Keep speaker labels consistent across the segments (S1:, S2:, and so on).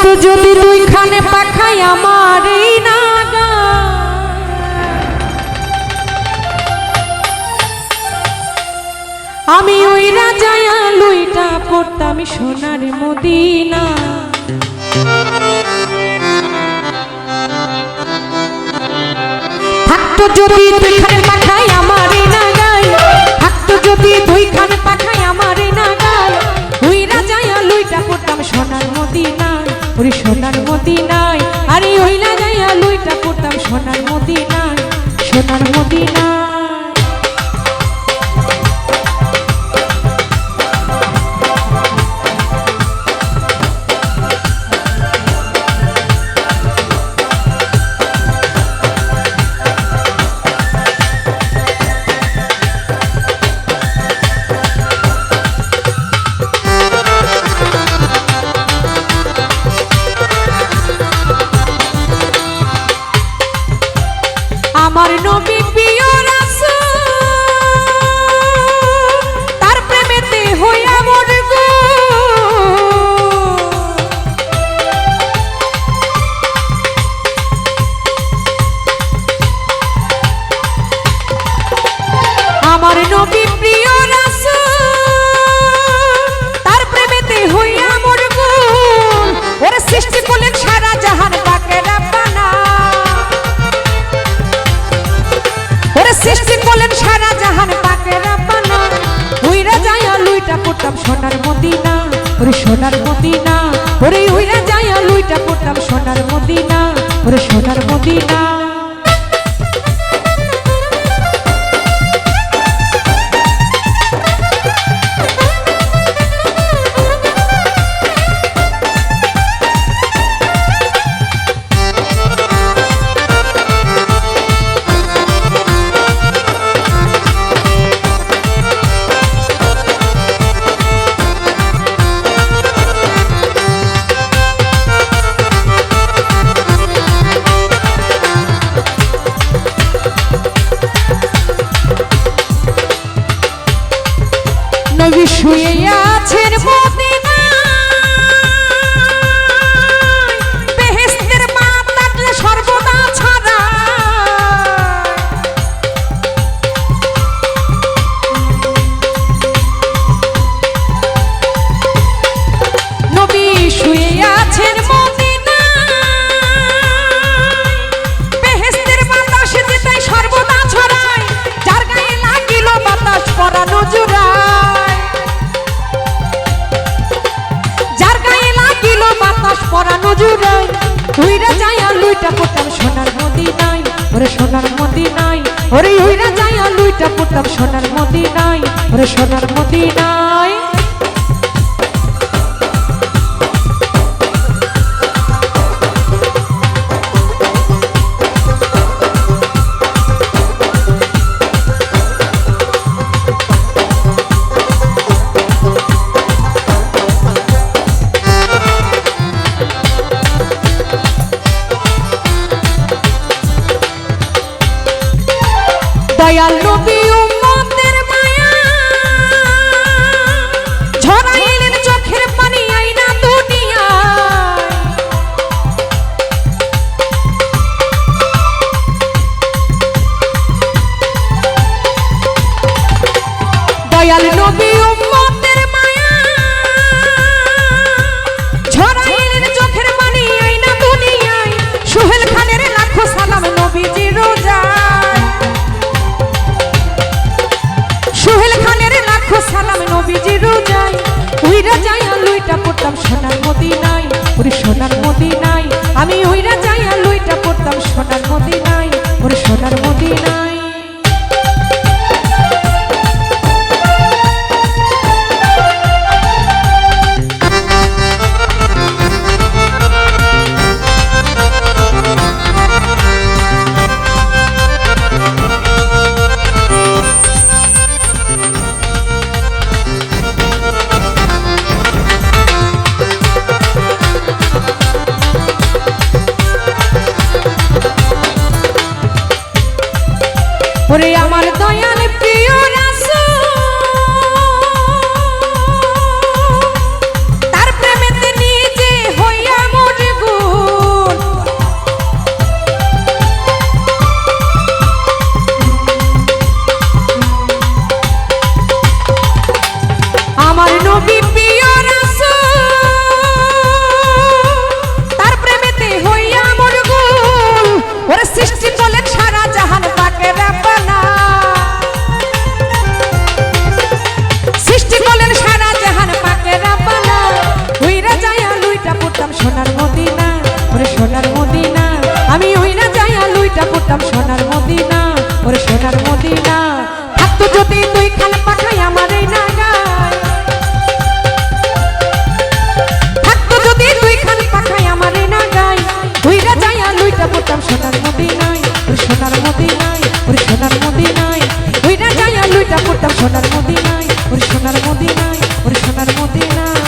S1: থাকতো যদি দুইখানে পাখাই আমার এই নাগা, আমি ওই রাজায়া লুইটা পড়তাম সোনার মদিনা। থাকতো যদি দুইখানে পাখাই আমার এই নাগায়, থাকতো যদি দুইখানে পাখাই আমার এই নাগায়, ওই রাজায়া লুইটা পড়তাম সোনার মদিনায়, ওরে সোনার মদিনায়। আরে ওই রাজায়া লুইটা পড়তাম সোনার মদিনায়, সোনার মদিনায়। আমার নবী প্রিয় রাসূল তার প্রেমেতে হইয়া মরব, আমার নবী প্রিয় রাসূল তার প্রেমেতে হইয়া মরব। ওরে সৃষ্টি করলেন সারা জাহান পাকে রাব্বানা, সৃষ্টি করলেন সারা জাহান পাকে রাব্বানা। উইরা যায়া লুইটা পড়তাম সোনার মদিনা, ওরে সোনার মদিনা। ওরে উইরা যায়া লুইটা পড়তাম সোনার মদিনা, ওরে সোনার মদিনা। নবী শুয়ে আছেন মদিনায়, বেহেশতের বাতাস সর্বদা ছড়ায়। নবী শুয়ে আছেন মদিনায়, বেহেশতের বাতাস যেতে সর্বদা ছড়ায়। যার গায়ে লাগিল বাতাস পরানো জুড়ায়, পরানো জুড়াই। উইরা যায়া লুইটা পড়তাম সোনার মদিনায়, ওরে সোনার মদিনায়। ওরে উইরা যায়া লুইটা পড়তাম সোনার মদিনায়, ওরে সোনার মদিনায়। দয়াল নবী উম্মতের মায়া ঝরাইলেন চোখের পানি আইনা দুনিয়ায়। দয়াল নবী উম্মতের মায়া ঝরাইলেন চোখের পানি আইনা দুনিয়ায়। সোহেল খানের লাখো সালাম নবীজির রোজায়, সোহেল খানের লাখো সালাম নবীজির রোজায়। উইরা যায়া লুইটা পড়তাম সোনার মদিনায়, ওরে সোনার মদিনায়। আমি উইরা যায়া লুইটা পড়তাম সোনার মদিনায়, ওরে সোনার মদিনায়। ওরে আমার দয়াল প্রিয় রাসূল তার প্রেমেতে নিজে হইয়া মোর লুইটা পড়তাম সোনার মদিনায়, ওরে সোনার মদিনায়, ওরে সোনার মদিনায়।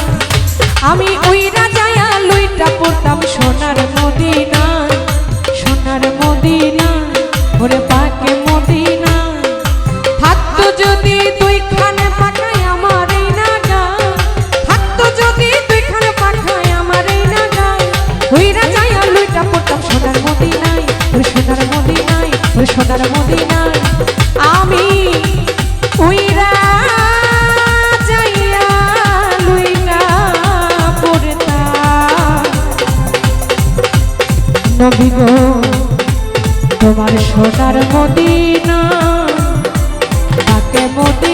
S1: আমি উইরা যাইয়া লুইটা পড়তাম সোনার মদিনায়, সোনার মদিনায়, ওরে পাকে মদিনায়। থাকতো যদি দুইখানে পাখায় আমার এই নাগায়, থাকতো যদি দুইখানে পাখায় আমার এই নাগায়, উইরা যাইয়া লুইটা পড়তাম সোনার মদিনায়, ওরে সোনার মদিনায়, ওরে সোনার মদিনায়। আমি উইরা যাইয়া লুইটা পড়তাম নবী গো তোমার সোনার মদিনা, তাকে মদিনা।